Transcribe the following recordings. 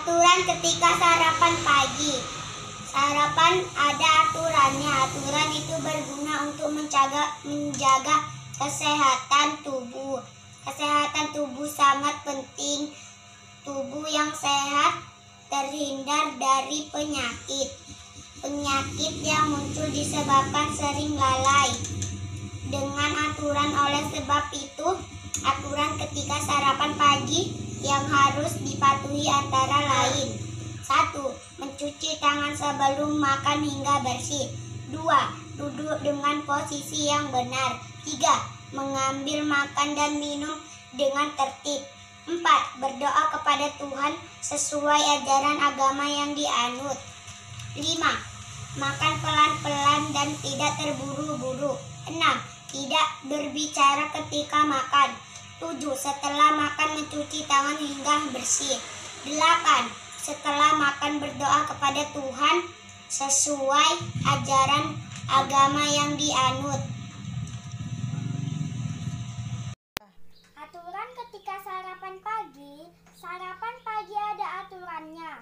Aturan ketika sarapan pagi. Sarapan ada aturannya. Aturan itu berguna untuk menjaga kesehatan tubuh. Kesehatan tubuh sangat penting. Tubuh yang sehat terhindar dari penyakit. Penyakit yang muncul disebabkan sering lalai. Dengan aturan, oleh sebab itu, aturan ketika sarapan pagi yang harus dipatuhi antara lain: 1. Mencuci tangan sebelum makan hingga bersih. 2. Duduk dengan posisi yang benar. 3. Mengambil makan dan minum dengan tertib. 4. Berdoa kepada Tuhan sesuai ajaran agama yang dianut. 5. Makan pelan-pelan dan tidak terburu-buru. 6. Tidak berbicara ketika makan. 7. Setelah makan mencuci tangan hingga bersih. 8. Setelah makan berdoa kepada Tuhan sesuai ajaran agama yang dianut. Aturan ketika sarapan pagi. Sarapan pagi ada aturannya.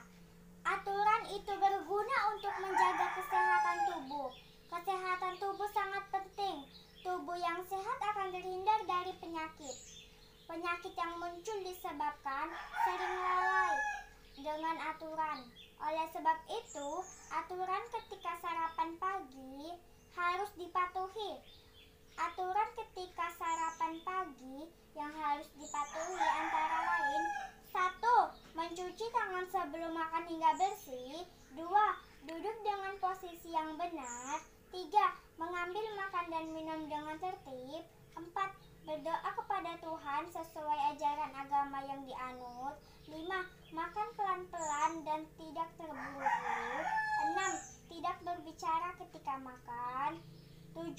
Aturan itu berguna untuk menjaga kesehatan tubuh. Kesehatan tubuh sangat penting. Tubuh yang sehat akan terhindar dari penyakit. Penyakit yang muncul disebabkan sering lalai. Dengan aturan. Oleh sebab itu, aturan ketika sarapan pagi harus dipatuhi. Aturan ketika sarapan pagi yang harus dipatuhi antara lain: 1. Mencuci tangan sebelum makan hingga bersih. 2. Duduk dengan posisi yang benar. 3. Mengambil makan dan minum dengan tertib. 4. Berdoa kepada Tuhan sesuai ajaran agama yang dianut. 5. Makan pelan-pelan dan tidak terburu-buru. 6. Tidak berbicara ketika makan. 7.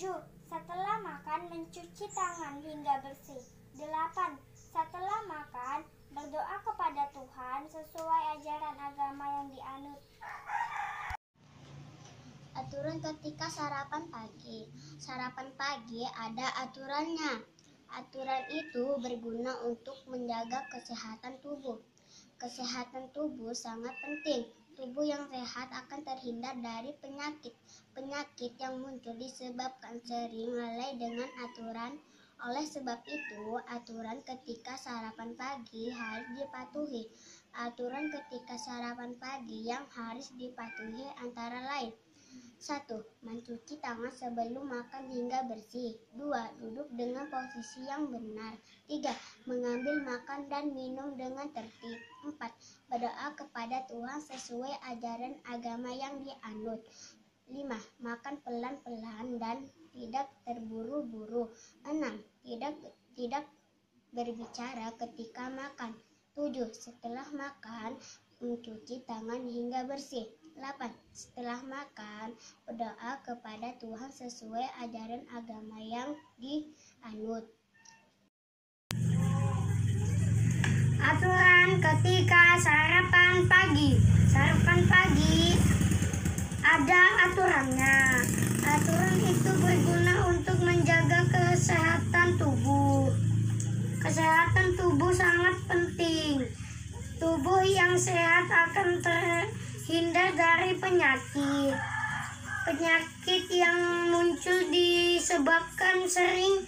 Setelah makan mencuci tangan hingga bersih. 8. Setelah makan berdoa kepada Tuhan sesuai ajaran agama yang dianut. Aturan ketika sarapan pagi. Sarapan pagi ada aturannya. Aturan itu berguna untuk menjaga kesehatan tubuh. Kesehatan tubuh sangat penting. Tubuh yang sehat akan terhindar dari penyakit. Penyakit yang muncul disebabkan sering lalai. Dengan aturan, oleh sebab itu, aturan ketika sarapan pagi harus dipatuhi. Aturan ketika sarapan pagi yang harus dipatuhi antara lain: 1. Mencuci tangan sebelum makan hingga bersih. 2. Duduk dengan posisi yang benar. 3. Mengambil makan dan minum dengan tertib. 4. Berdoa kepada Tuhan sesuai ajaran agama yang dianut. 5. Makan pelan-pelan dan tidak terburu-buru. 6. Tidak berbicara ketika makan. 7. Setelah makan mencuci tangan hingga bersih. 8. Setelah makan berdoa kepada Tuhan sesuai ajaran agama yang dianut. Aturan ketika sarapan pagi. Sarapan pagi ada aturannya. Aturan itu berguna untuk menjaga kesehatan tubuh. Kesehatan tubuh sangat penting. Tubuh yang sehat akan terhindar dari penyakit. Penyakit yang muncul disebabkan sering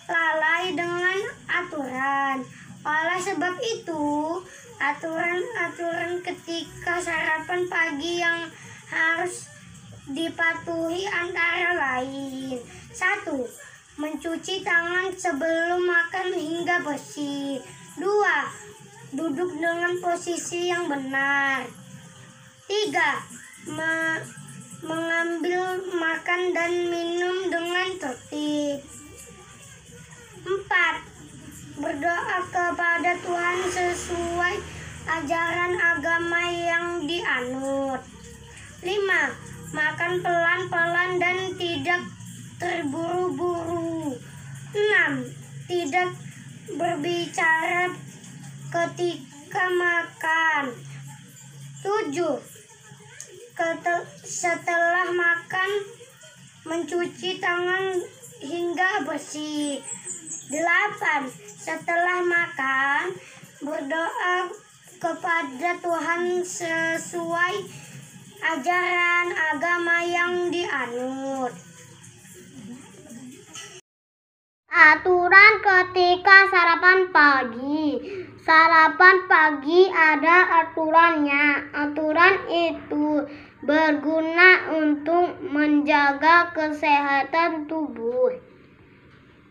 lalai. Dengan aturan. Oleh sebab itu, aturan ketika sarapan pagi yang harus dipatuhi antara lain: 1. Mencuci tangan sebelum makan hingga bersih. 2. Duduk dengan posisi yang benar. 3. Mengambil makan dan minum dengan tertib. 4. Berdoa kepada Tuhan sesuai ajaran agama yang dianut. 5. Makan pelan-pelan dan tidak terburu-buru. 6. Tidak berbicara ketika makan. 7. Setelah makan mencuci tangan hingga bersih. 8. Setelah makan berdoa kepada Tuhan sesuai ajaran agama yang dianut. Aturan ketika sarapan pagi. Sarapan pagi ada aturannya. Aturan itu berguna untuk menjaga kesehatan tubuh.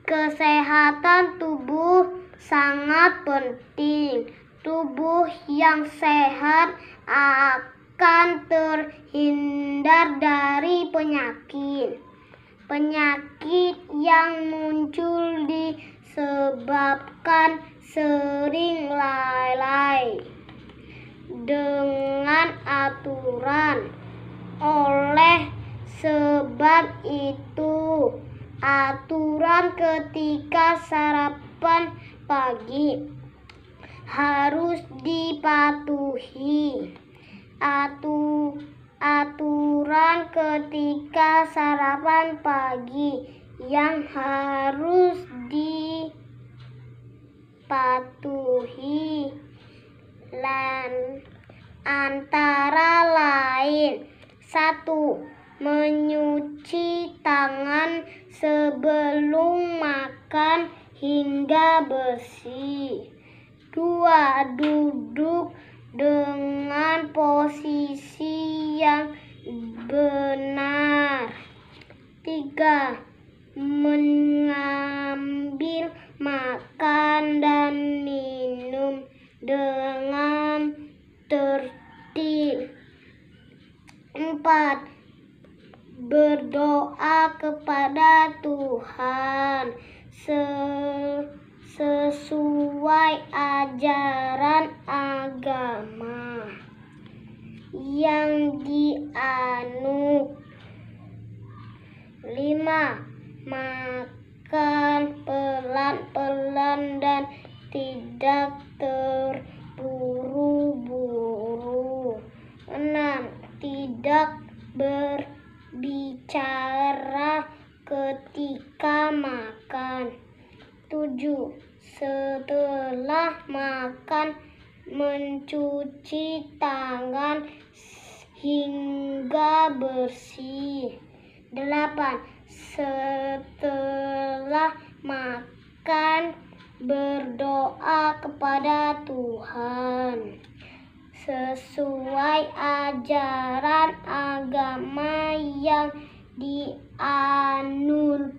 Kesehatan tubuh sangat penting. Tubuh yang sehat akan terhindar dari penyakit. Penyakit yang muncul disebabkan sering lalai dengan aturan. Oleh sebab itu, aturan ketika sarapan pagi harus dipatuhi. Aturan ketika sarapan pagi yang harus dipatuhi antara lain: 1. Menyuci tangan sebelum makan hingga bersih. 2. Duduk dengan posisi yang benar. 3. Mengambil makan dan minum dengan tertib. 4. Berdoa kepada Tuhan sesuai ajaran agama yang dianut. 5. Makan pelan-pelan dan tidak terburu-buru. 6. Tidak berbicara ketika makan. 7. Setelah makan mencuci tangan hingga bersih. 8. Setelah makan berdoa kepada Tuhan sesuai ajaran agama yang dianut.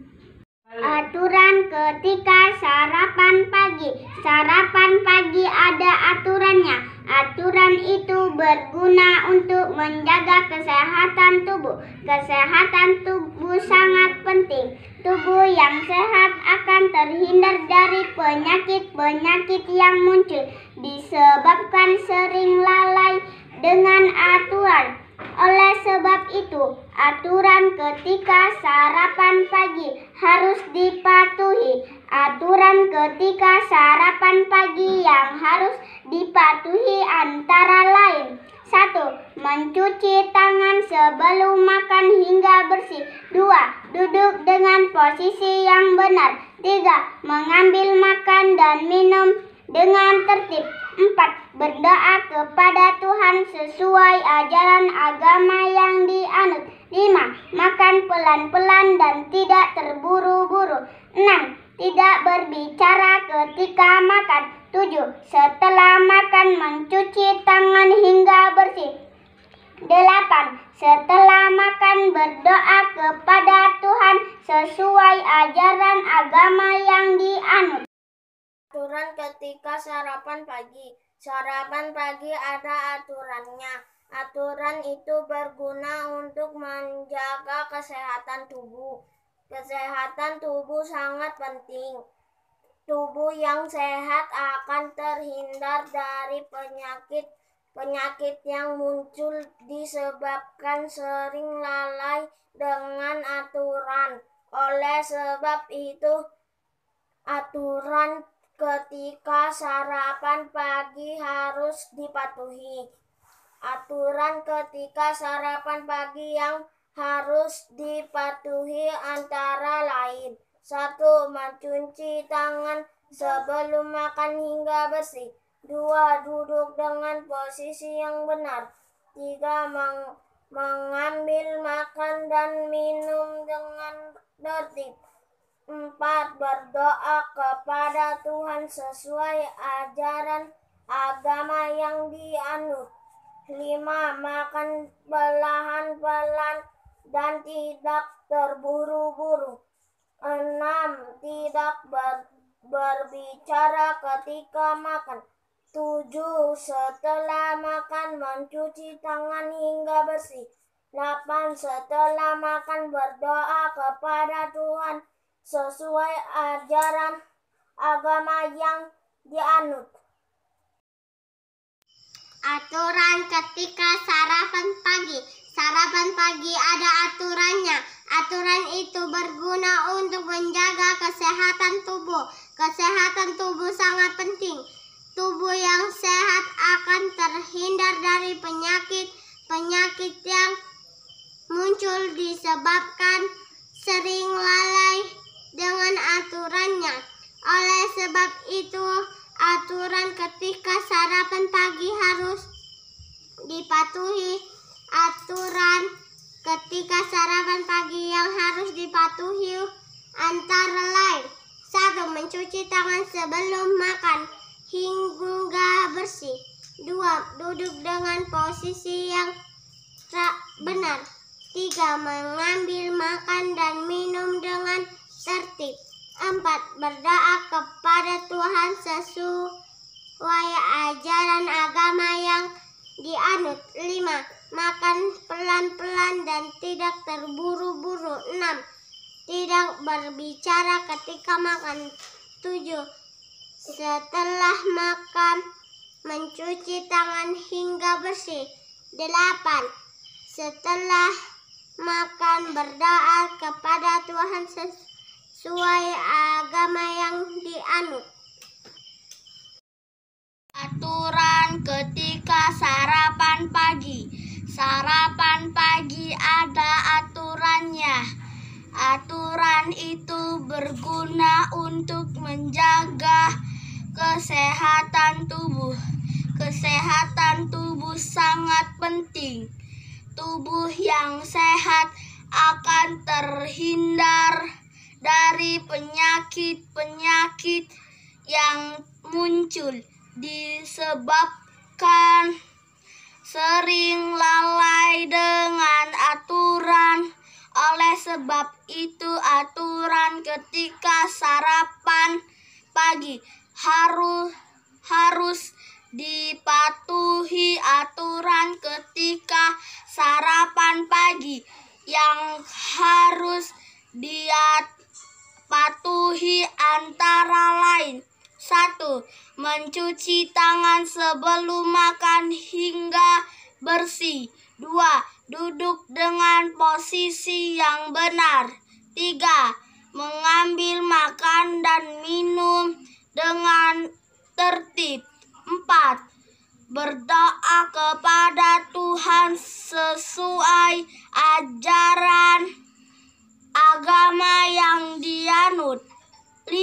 Aturan ketika sarapan pagi. Sarapan pagi ada aturannya. Aturan itu berguna untuk menjaga kesehatan tubuh. Kesehatan tubuh sangat penting. Tubuh yang sehat akan terhindar dari penyakit-penyakit yang muncul disebabkan sering lalai dengan aturan. Oleh sebab itu, aturan ketika sarapan pagi harus dipatuhi. Aturan ketika sarapan pagi yang harus dipatuhi antara lain: 1. Mencuci tangan sebelum makan hingga bersih. 2. Duduk dengan posisi yang benar. 3. Mengambil makan dan minum dengan tertib. 4. Berdoa kepada Tuhan sesuai ajaran agama yang dianut. 5. Makan pelan-pelan dan tidak terburu-buru. 6. Tidak berbicara ketika makan. 7. Setelah makan mencuci tangan hingga bersih. 8. Setelah makan berdoa kepada Tuhan sesuai ajaran agama yang dianut. Aturan ketika sarapan pagi. Sarapan pagi ada aturannya. Aturan itu berguna untuk menjaga kesehatan tubuh. Kesehatan tubuh sangat penting. Tubuh yang sehat akan terhindar dari penyakit yang muncul disebabkan sering lalai dengan aturan. Oleh sebab itu, aturan ketika sarapan pagi harus dipatuhi. Aturan ketika sarapan pagi yang harus dipatuhi antara lain: 1. Mencuci tangan sebelum makan hingga bersih. 2. Duduk dengan posisi yang benar. 3. Mengambil makan dan minum dengan tertib. 4. Berdoa kepada Tuhan sesuai ajaran agama yang dianut. 5. Makan perlahan-lahan dan tidak terburu-buru. 6. Tidak berbicara ketika makan. 7. Setelah makan mencuci tangan hingga bersih. 8. Setelah makan berdoa kepada Tuhan sesuai ajaran agama yang dianut. Aturan ketika sarapan pagi. Sarapan pagi ada aturannya. Aturan itu berguna untuk menjaga kesehatan tubuh. Kesehatan tubuh sangat penting. Tubuh yang sehat akan terhindar dari penyakit yang muncul disebabkan sering lalai dengan aturannya. Oleh sebab itu, aturan ketika sarapan pagi harus dipatuhi. Aturan ketika sarapan pagi yang harus dipatuhi antara lain: 1. Mencuci tangan sebelum makan hingga bersih. 2. Duduk dengan posisi yang benar. 3. Mengambil makan dan minum dengan tertib. 4. Berdoa kepada Tuhan sesuai ajaran agama yang dianut. 5. Makan pelan-pelan dan tidak terburu-buru. 6. Tidak berbicara ketika makan. 7. Setelah makan mencuci tangan hingga bersih. 8. Setelah makan berdoa kepada Tuhan sesuai agama yang dianut. Aturan ketika sarapan pagi. Sarapan pagi ada aturannya. Aturan itu berguna untuk menjaga kesehatan tubuh. Kesehatan tubuh sangat penting. Tubuh yang sehat akan terhindar dari penyakit-penyakit yang muncul disebabkan sering lalai dengan aturan. Oleh sebab itu, aturan ketika sarapan pagi harus dipatuhi. Aturan ketika sarapan pagi yang harus dipatuhi antara lain: 1. Mencuci tangan sebelum makan hingga bersih. 2. Duduk dengan posisi yang benar. 3. Mengambil makan dan minum dengan tertib. 4. Berdoa kepada Tuhan sesuai ajaran agama yang dianut. 5.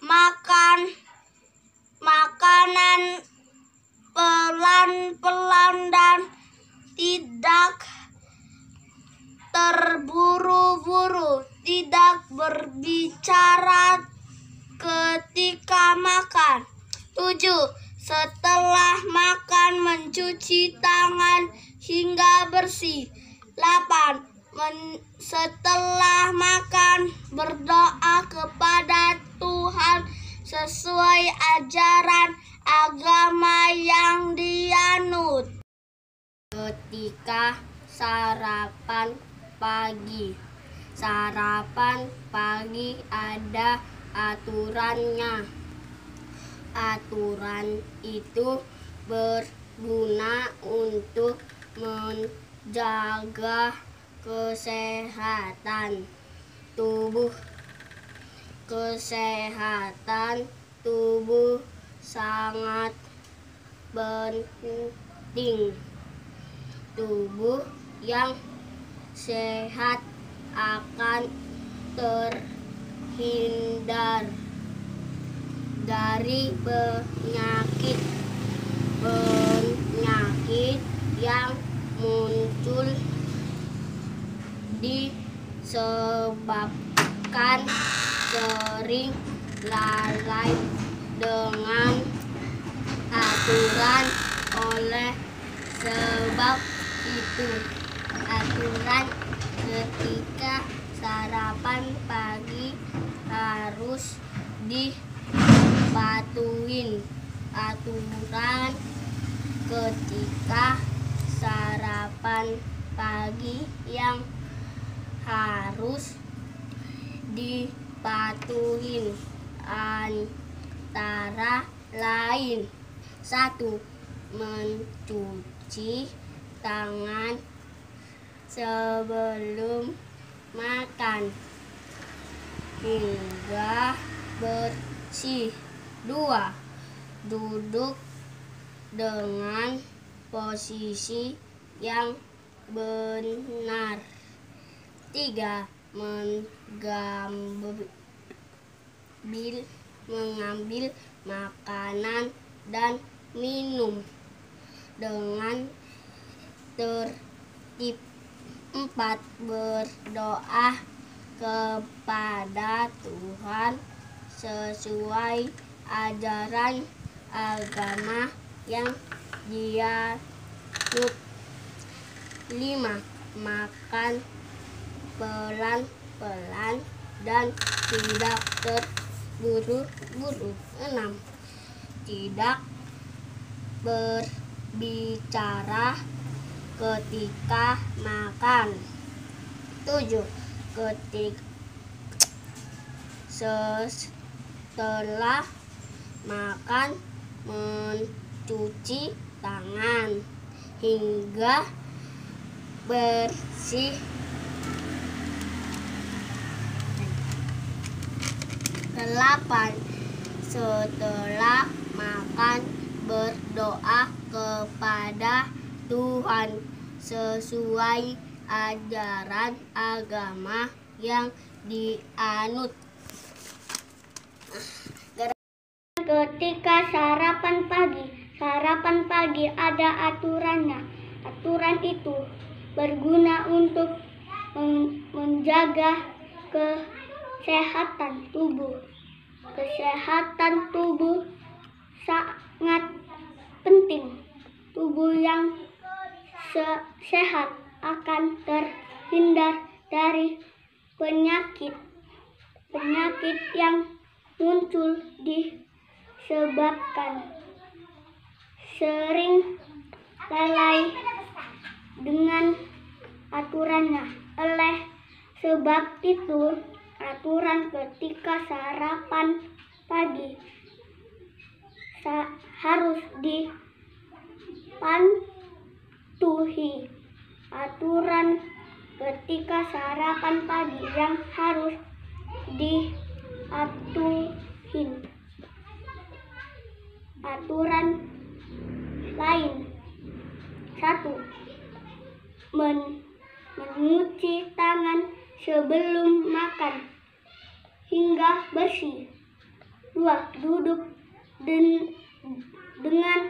Makan makanan pelan-pelan dan tidak terburu-buru. Tidak berbicara ketika makan. 7. Setelah makan mencuci tangan hingga bersih. 8. Setelah makan berdoa kepada Tuhan sesuai ajaran agama yang dianut. Ketika sarapan pagi. Sarapan pagi ada aturannya. Aturan itu berguna untuk menjaga kesehatan tubuh. Kesehatan tubuh sangat penting. Tubuh yang sehat akan terhindar dari penyakit penyakit yang muncul disebabkan sering lalai dengan aturan. Oleh sebab itu, aturan ketika sarapan pagi harus dipatuhin. Aturan ketika sarapan pagi yang harus dipatuhin antara lain: 1. Mencuci tangan sebelum makan hingga bersih. 2. Duduk dengan posisi yang benar. 3. Mengambil makanan dan minum dengan tertib. 4. Berdoa kepada Tuhan sesuai ajaran agama yang dianut. 5. Makan pelan-pelan dan tidak terburu-buru. 6. Tidak berbicara ketika makan. 7. Setelah makan mencuci tangan hingga bersih. 8. Setelah makan berdoa kepada Tuhan sesuai ajaran agama yang dianut. Ketika sarapan pagi ada aturannya. Aturan itu berguna untuk menjaga kesehatan tubuh. Kesehatan tubuh sangat penting. Tubuh yang sehat akan terhindar dari penyakit yang muncul disebabkan sering lalai dengan aturannya. Oleh sebab itu, aturan ketika sarapan pagi harus dipatuhi. Aturan ketika sarapan pagi yang harus dipatuhin. Aturan lain: 1. Mencuci tangan sebelum makan hingga bersih. 2. Duduk dengan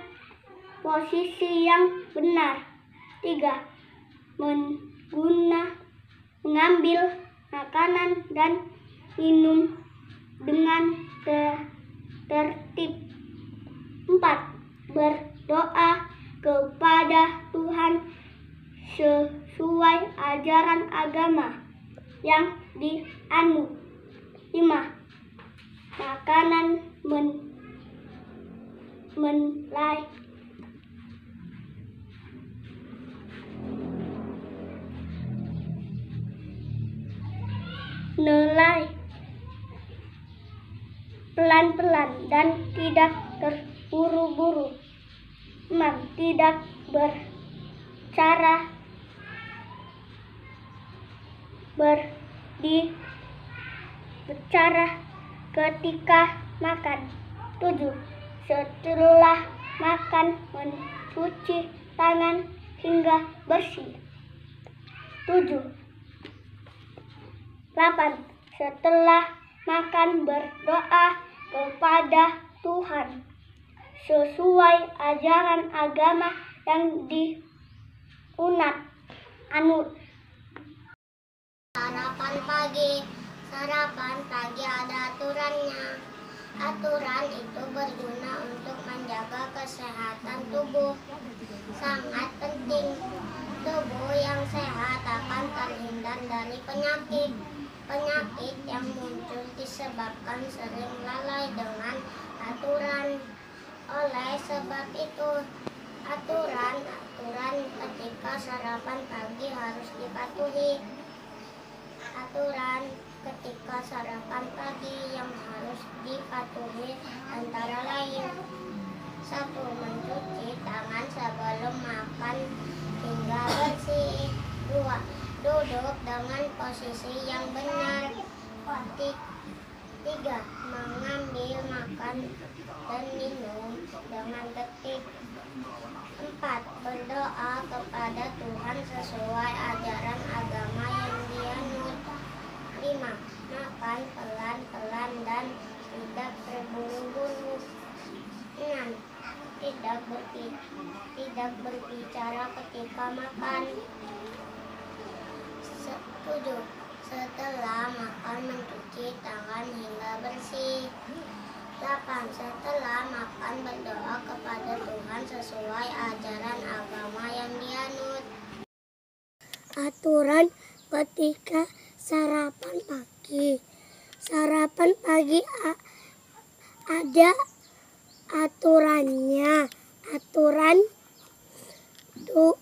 posisi yang benar. 3. Mengambil makanan dan minum dengan tertib. 4. Berdoa kepada Tuhan sesuai ajaran agama yang dianut. 5. Makanan menilai pelan-pelan dan tidak terburu-buru. 6. Tidak berbicara ketika makan. 7. Setelah makan mencuci tangan hingga bersih. 8. Setelah makan berdoa kepada Tuhan sesuai ajaran agama yang anut. Sarapan pagi ada aturannya. Aturan itu berguna untuk menjaga kesehatan tubuh. Sangat penting. Tubuh yang sehat akan terhindar dari penyakit. Penyakit yang muncul disebabkan sering lalai dengan aturan. Oleh sebab itu, aturan ketika sarapan pagi harus dipatuhi. Aturan ketika sarapan pagi yang harus dipatuhi antara lain: 1. Mencuci tangan sebelum makan hingga bersih. 2. Duduk dengan posisi yang benar. 3. Mengambil makan dan minum dengan tertib. 4. Berdoa kepada Tuhan sesuai ajaran agama yang dianut. 5. Makan pelan-pelan dan tidak terburu-buru. 6. Tidak berbicara ketika makan. 7. Setelah makan mencuci tangan hingga bersih. 8. Setelah makan berdoa kepada Tuhan sesuai ajaran agama yang dianut. Aturan ketika sarapan pagi. Sarapan pagi ada aturannya. Aturan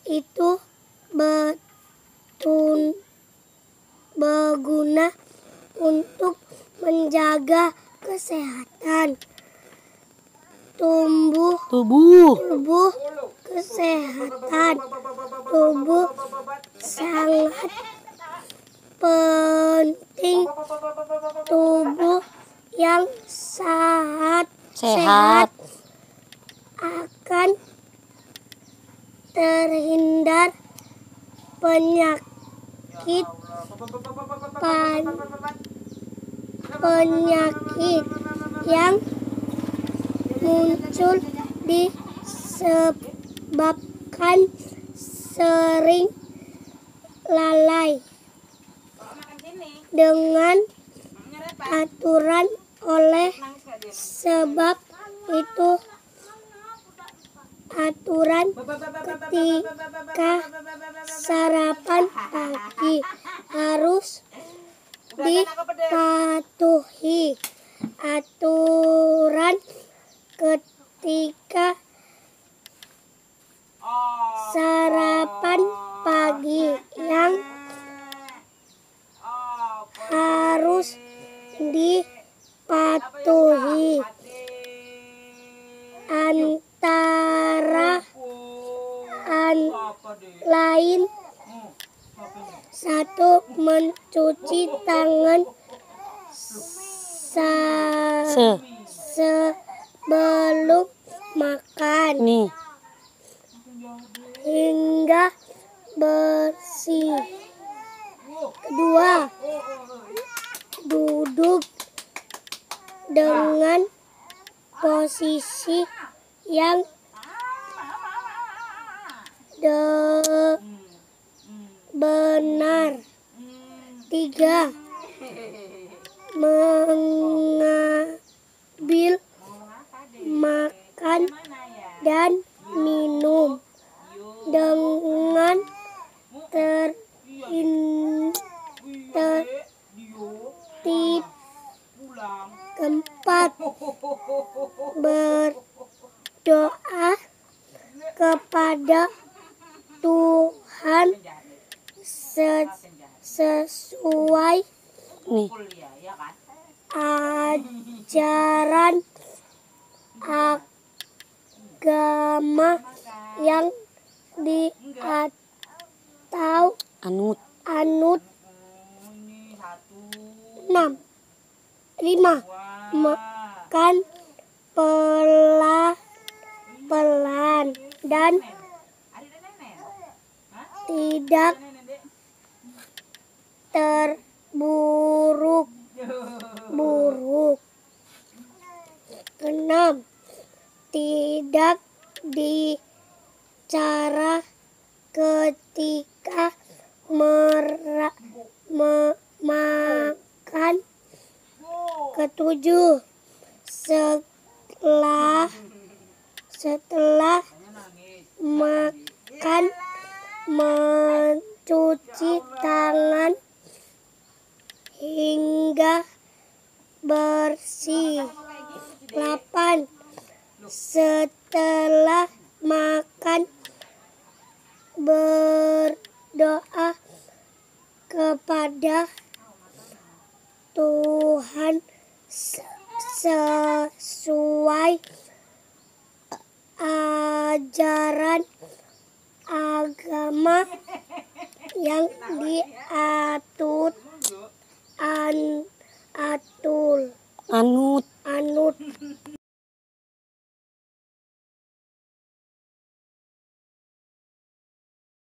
itu berguna untuk menjaga kesehatan tubuh, kesehatan tubuh sangat penting. Tubuh yang sehat akan terhindar penyakit yang muncul disebabkan sering lalai dengan aturan. Oleh sebab itu, aturan ketika sarapan pagi harus dipatuhi. Aturan ketika sarapan pagi yang harus dipatuhi antara lain: 1. Mencuci tangan sebelum makan hingga bersih. 2. Duduk dengan posisi yang benar. 3. Mengambil makan dan minum dengan tertib. 4. Berdoa kepada Tuhan sesuai ajaran agama yang anut. 5. Makan pelan-pelan dan tidak terburu-buru. 6. tidak bicara ketika makan. Ketujuh, setelah makan mencuci tangan hingga bersih. 8. Setelah makan berdoa kepada Tuhan sesuai ajaran agama yang anut.